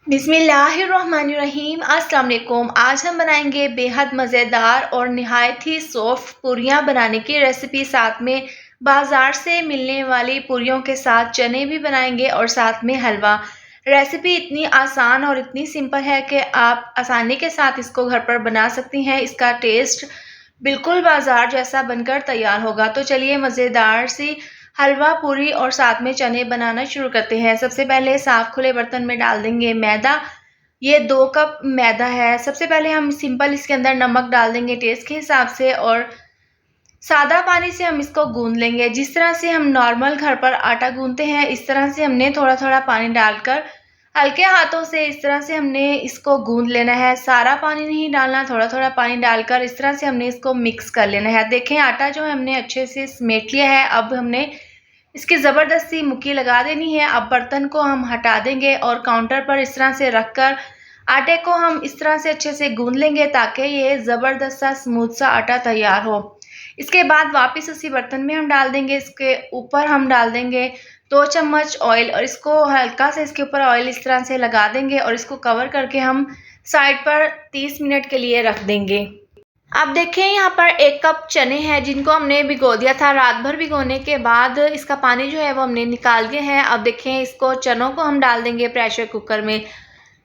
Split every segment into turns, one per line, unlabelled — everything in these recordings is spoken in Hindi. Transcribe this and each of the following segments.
बिस्मिल्लाहिर्रहमानिर्रहीम। अस्सलाम वालेकुम। आज हम बनाएंगे बेहद मज़ेदार और निहायत ही सॉफ्ट पूरियाँ बनाने की रेसिपी। साथ में बाज़ार से मिलने वाली पूरियों के साथ चने भी बनाएंगे और साथ में हलवा। रेसिपी इतनी आसान और इतनी सिंपल है कि आप आसानी के साथ इसको घर पर बना सकती हैं। इसका टेस्ट बिल्कुल बाज़ार जैसा बनकर तैयार होगा। तो चलिए मज़ेदार सी हलवा पूरी और साथ में चने बनाना शुरू करते हैं। सबसे पहले साफ खुले बर्तन में डाल देंगे मैदा। ये 2 कप मैदा है। सबसे पहले हम सिंपल इसके अंदर नमक डाल देंगे टेस्ट के हिसाब से और सादा पानी से हम इसको गूंद लेंगे। जिस तरह से हम नॉर्मल घर पर आटा गूंदते हैं इस तरह से हमने थोड़ा थोड़ा पानी डालकर हल्के हाथों से इस तरह से हमने इसको गूंद लेना है। सारा पानी नहीं डालना, थोड़ा थोड़ा पानी डालकर इस तरह से हमने इसको मिक्स कर लेना है। देखें आटा जो है हमने अच्छे से समेट लिया है। अब हमने इसकी ज़बरदस्ती मुक्की लगा देनी है। अब बर्तन को हम हटा देंगे और काउंटर पर इस तरह से रखकर आटे को हम इस तरह से अच्छे से गूंद लेंगे ताकि ये ज़बरदस्त सा स्मूथ सा आटा तैयार हो। इसके बाद वापस उसी बर्तन में हम डाल देंगे, इसके ऊपर हम डाल देंगे 2 चम्मच ऑयल और इसको हल्का से इसके ऊपर ऑयल इस तरह से लगा देंगे और इसको कवर करके हम साइड पर 30 मिनट के लिए रख देंगे। अब देखें यहाँ पर 1 कप चने हैं जिनको हमने भिगो दिया था। रात भर भिगोने के बाद इसका पानी जो है वो हमने निकाल दिया है। अब देखें इसको चनों को हम डाल देंगे प्रेशर कुकर में।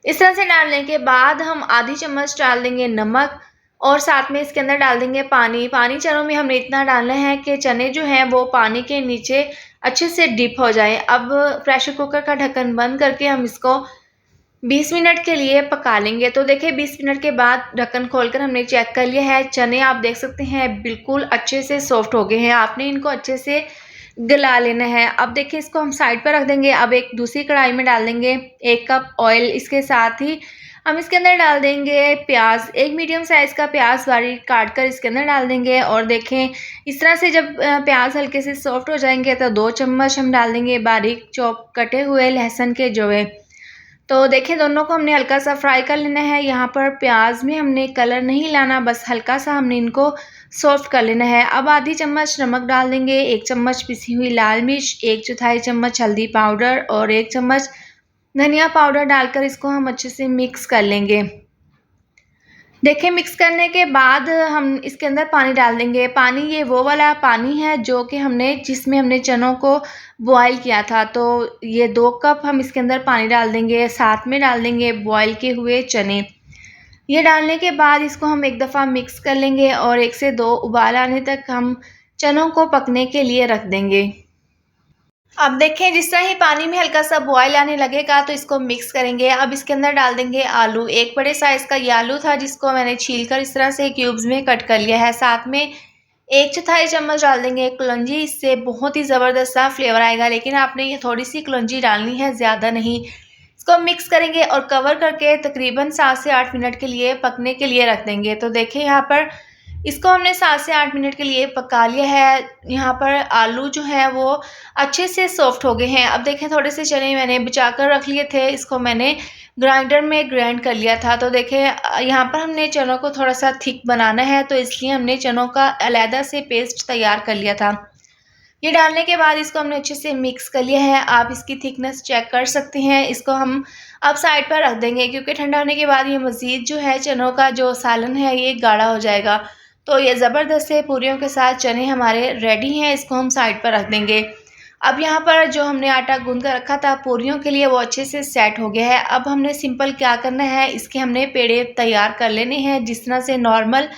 इस तरह से डालने के बाद हम आधी चम्मच डाल देंगे नमक और साथ में इसके अंदर डाल देंगे पानी। पानी चनों में हमने इतना डालना है कि चने जो हैं वो पानी के नीचे अच्छे से डिप हो जाएं। अब प्रेशर कुकर का ढक्कन बंद करके हम इसको 20 मिनट के लिए पका लेंगे। तो देखिए 20 मिनट के बाद ढक्कन खोलकर हमने चेक कर लिया है। चने आप देख सकते हैं बिल्कुल अच्छे से सॉफ्ट हो गए हैं। आपने इनको अच्छे से गला लेना है। अब देखिए इसको हम साइड पर रख देंगे। अब एक दूसरी कढ़ाई में डाल देंगे 1 कप ऑयल। इसके साथ ही हम इसके अंदर डाल देंगे प्याज। एक मीडियम साइज़ का प्याज बारीक काट कर इसके अंदर डाल देंगे और देखें इस तरह से जब प्याज हल्के से सॉफ्ट हो जाएंगे तो 2 चम्मच हम डाल देंगे बारीक चॉप कटे हुए लहसुन के जवे। तो देखिए दोनों को हमने हल्का सा फ्राई कर लेना है। यहाँ पर प्याज में हमने कलर नहीं लाना, बस हल्का सा हमने इनको सॉफ्ट कर लेना है। अब आधी चम्मच नमक डाल देंगे, 1 चम्मच पिसी हुई लाल मिर्च, 1/4 चम्मच हल्दी पाउडर और 1 चम्मच धनिया पाउडर डालकर इसको हम अच्छे से मिक्स कर लेंगे। देखिए मिक्स करने के बाद हम इसके अंदर पानी डाल देंगे। पानी ये वो वाला पानी है जो कि जिसमें हमने चनों को बॉयल किया था। तो ये 2 कप हम इसके अंदर पानी डाल देंगे। साथ में डाल देंगे बॉयल किए हुए चने। ये डालने के बाद इसको हम एक दफ़ा मिक्स कर लेंगे और 1 से 2 उबाल आने तक हम चनों को पकने के लिए रख देंगे। अब देखें जिस तरह ही पानी में हल्का सा बॉयल आने लगेगा तो इसको मिक्स करेंगे। अब इसके अंदर डाल देंगे आलू। एक बड़े साइज़ का ये आलू था जिसको मैंने छीलकर इस तरह से क्यूब्स में कट कर लिया है। साथ में 1/4 चम्मच डाल देंगे कलौंजी। इससे बहुत ही ज़बरदस्त सा फ्लेवर आएगा, लेकिन आपने ये थोड़ी सी कलौंजी डालनी है, ज़्यादा नहीं। इसको मिक्स करेंगे और कवर करके तकरीबन 7 से 8 मिनट के लिए पकने के लिए रख देंगे। तो देखिए यहाँ पर इसको हमने 7 से 8 मिनट के लिए पका लिया है। यहाँ पर आलू जो है वो अच्छे से सॉफ्ट हो गए हैं। अब देखें थोड़े से चने मैंने बचा कर रख लिए थे, इसको मैंने ग्राइंडर में ग्राइंड कर लिया था। तो देखें यहाँ पर हमने चनों को थोड़ा सा थिक बनाना है तो इसलिए हमने चनों का अलहदा से पेस्ट तैयार कर लिया था। ये डालने के बाद इसको हमने अच्छे से मिक्स कर लिया है। आप इसकी थिकनेस चेक कर सकते हैं। इसको हम अब साइड पर रख देंगे क्योंकि ठंडा होने के बाद ये मज़ीद जो है चनों का जो सालन है ये गाढ़ा हो जाएगा। तो ये ज़बरदस्त से पूरियों के साथ चने हमारे रेडी हैं। इसको हम साइड पर रख देंगे। अब यहाँ पर जो हमने आटा गूंद कर रखा था पूरियों के लिए वो अच्छे से सेट हो गया है। अब हमने सिंपल क्या करना है, इसके हमने पेड़े तैयार कर लेने हैं। जिस तरह से नॉर्मल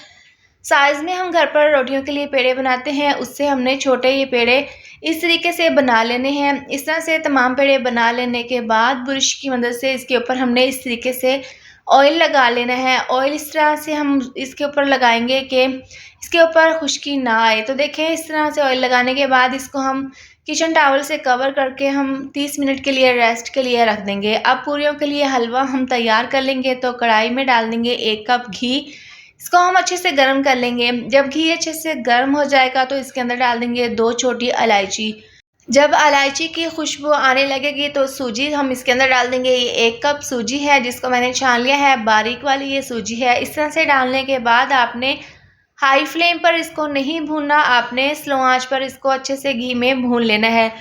साइज़ में हम घर पर रोटियों के लिए पेड़े बनाते हैं उससे हमने छोटे ये पेड़े इस तरीके से बना लेने हैं। इस तरह से तमाम पेड़े बना लेने के बाद ब्रश की मदद से इसके ऊपर हमने इस तरीके से ऑयल लगा लेना है। ऑयल इस तरह से हम इसके ऊपर लगाएंगे कि इसके ऊपर खुश्की ना आए। तो देखें इस तरह से ऑयल लगाने के बाद इसको हम किचन टॉवल से कवर करके हम 30 मिनट के लिए रेस्ट के लिए रख देंगे। अब पूरियों के लिए हलवा हम तैयार कर लेंगे। तो कढ़ाई में डाल देंगे 1 कप घी। इसको हम अच्छे से गर्म कर लेंगे। जब घी अच्छे से गर्म हो जाएगा तो इसके अंदर डाल देंगे 2 छोटी इलायची। जब इलायची की खुशबू आने लगेगी तो सूजी हम इसके अंदर डाल देंगे। ये 1 कप सूजी है जिसको मैंने छान लिया है, बारीक वाली ये सूजी है। इस तरह से डालने के बाद आपने हाई फ्लेम पर इसको नहीं भूनना, आपने स्लो आंच पर इसको अच्छे से घी में भून लेना है।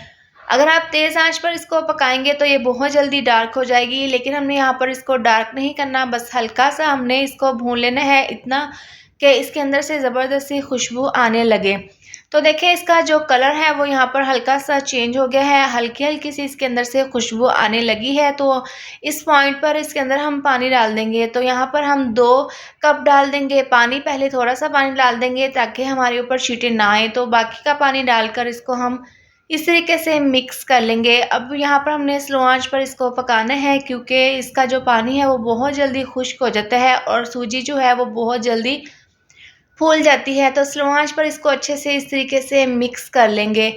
अगर आप तेज़ आंच पर इसको पकाएंगे तो ये बहुत जल्दी डार्क हो जाएगी, लेकिन हमने यहाँ पर इसको डार्क नहीं करना, बस हल्का सा हमने इसको भून लेना है, इतना कि इसके अंदर से ज़बरदस्त सी खुशबू आने लगे। तो देखिए इसका जो कलर है वो यहाँ पर हल्का सा चेंज हो गया है, हल्की हल्की सी इसके अंदर से खुशबू आने लगी है। तो इस पॉइंट पर इसके अंदर हम पानी डाल देंगे। तो यहाँ पर हम 2 कप डाल देंगे पानी, पहले थोड़ा सा पानी डाल देंगे ताकि हमारे ऊपर छींटे ना आए। तो बाकी का पानी डालकर इसको हम इस तरीके से मिक्स कर लेंगे। अब यहाँ पर हमने स्लो आंच पर इसको पकाना है, क्योंकि इसका जो पानी है वो बहुत जल्दी खुश्क हो जाता है और सूजी जो है वो बहुत जल्दी फूल जाती है। तो स्लो आंच पर इसको अच्छे से इस तरीके से मिक्स कर लेंगे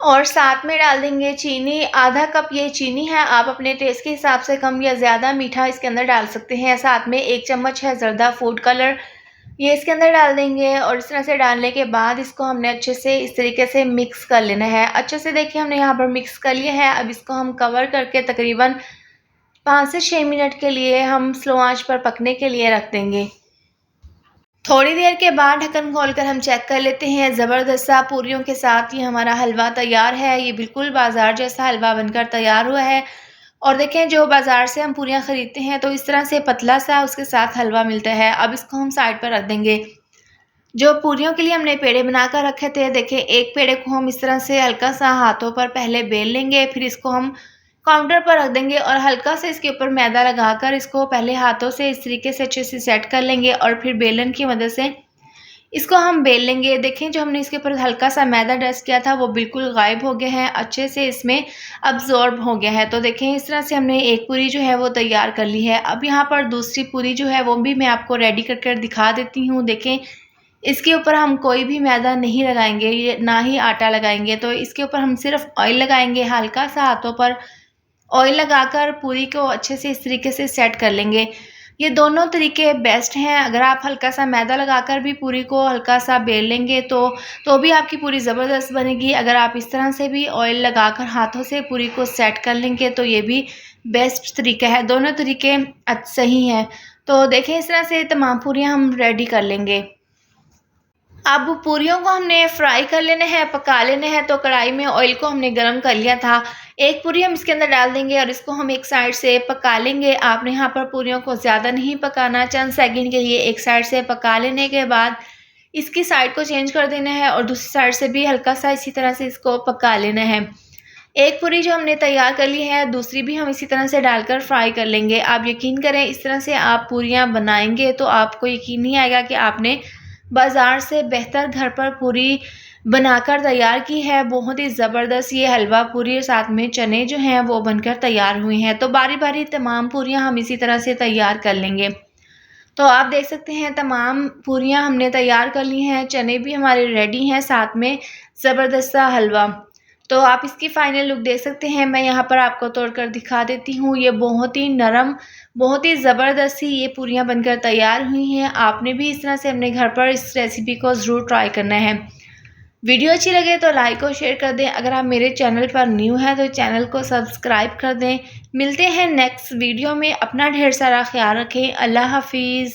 और साथ में डाल देंगे चीनी। आधा कप ये चीनी है, आप अपने टेस्ट के हिसाब से कम या ज़्यादा मीठा इसके अंदर डाल सकते हैं। साथ में 1 चम्मच है ज़र्दा फूड कलर, ये इसके अंदर डाल देंगे और इस तरह से डालने के बाद इसको हमने अच्छे से इस तरीके से मिक्स कर लेना है। अच्छे से देखिए हमने यहाँ पर मिक्स कर लिया है। अब इसको हम कवर करके तकरीबन 5 से 6 मिनट के लिए हम स्लो आंच पर पकने के लिए रख देंगे। थोड़ी देर के बाद ढक्कन खोलकर हम चेक कर लेते हैं। ज़बरदस्त सा पूरियों के साथ ये हमारा हलवा तैयार है। ये बिल्कुल बाज़ार जैसा हलवा बनकर तैयार हुआ है। और देखें जो बाज़ार से हम पूरियाँ ख़रीदते हैं तो इस तरह से पतला सा उसके साथ हलवा मिलता है। अब इसको हम साइड पर रख देंगे। जो पूरियों के लिए हमने पेड़े बनाकर रखे थे, देखिए एक पेड़े को हम इस तरह से हल्का सा हाथों पर पहले बेल लेंगे, फिर इसको हम काउंटर पर रख देंगे और हल्का सा इसके ऊपर मैदा लगाकर इसको पहले हाथों से इस तरीके से अच्छे से सेट कर लेंगे और फिर बेलन की मदद से इसको हम बेल लेंगे। देखें जो हमने इसके ऊपर हल्का सा मैदा डस्ट किया था वो बिल्कुल गायब हो गया है, अच्छे से इसमें अब्जॉर्ब हो गया है। तो देखें इस तरह से हमने एक पूरी जो है वो तैयार कर ली है। अब यहाँ पर दूसरी पूरी जो है वो भी मैं आपको रेडी कर दिखा देती हूँ। देखें इसके ऊपर हम कोई भी मैदा नहीं लगाएंगे, ये ना ही आटा लगाएंगे। तो इसके ऊपर हम सिर्फ ऑयल लगाएंगे, हल्का सा हाथों पर ऑयल लगाकर पूरी को अच्छे से इस तरीके से सेट कर लेंगे। ये दोनों तरीके बेस्ट हैं। अगर आप हल्का सा मैदा लगाकर भी पूरी को हल्का सा बेल लेंगे तो भी आपकी पूरी ज़बरदस्त बनेगी। अगर आप इस तरह से भी ऑयल लगाकर हाथों से पूरी को सेट कर लेंगे तो ये भी बेस्ट तरीका है। दोनों तरीके सही हैं। तो देखें इस तरह से तमाम पूरियाँ हम रेडी कर लेंगे। अब पूरियों को हमने फ्राई कर लेना है, पका लेना है। तो कढ़ाई में ऑयल को हमने गरम कर लिया था। एक पूरी हम इसके अंदर डाल देंगे और इसको हम एक साइड से पका लेंगे। आपने यहाँ पर पूरियों को ज़्यादा नहीं पकाना, चंद सेकंड के लिए एक साइड से पका लेने के बाद इसकी साइड को चेंज कर देना है और दूसरी साइड से भी हल्का सा इसी तरह से इसको पका लेना है। एक पूरी जो हमने तैयार कर ली है, दूसरी भी हम इसी तरह से डालकर फ्राई कर लेंगे। आप यकीन करें इस तरह से आप पूरियाँ बनाएंगे तो आपको यकीन नहीं आएगा कि आपने बाज़ार से बेहतर घर पर पूरी बनाकर तैयार की है। बहुत ही ज़बरदस्त ये हलवा पूरी साथ में चने जो हैं वो बनकर तैयार हुई हैं। तो बारी बारी तमाम पूरियाँ हम इसी तरह से तैयार कर लेंगे। तो आप देख सकते हैं तमाम पूरियाँ हमने तैयार कर ली हैं, चने भी हमारे रेडी हैं, साथ में ज़बरदस्त सा हलवा। तो आप इसकी फ़ाइनल लुक देख सकते हैं। मैं यहाँ पर आपको तोड़कर दिखा देती हूँ। ये बहुत ही नरम, बहुत ही ज़बरदस्त सी ये पूरियाँ बनकर तैयार हुई हैं। आपने भी इस तरह से अपने घर पर इस रेसिपी को ज़रूर ट्राई करना है। वीडियो अच्छी लगे तो लाइक और शेयर कर दें। अगर आप मेरे चैनल पर न्यू हैं तो चैनल को सब्सक्राइब कर दें। मिलते हैं नेक्स्ट वीडियो में। अपना ढेर सारा ख्याल रखें। अल्लाह हाफिज़।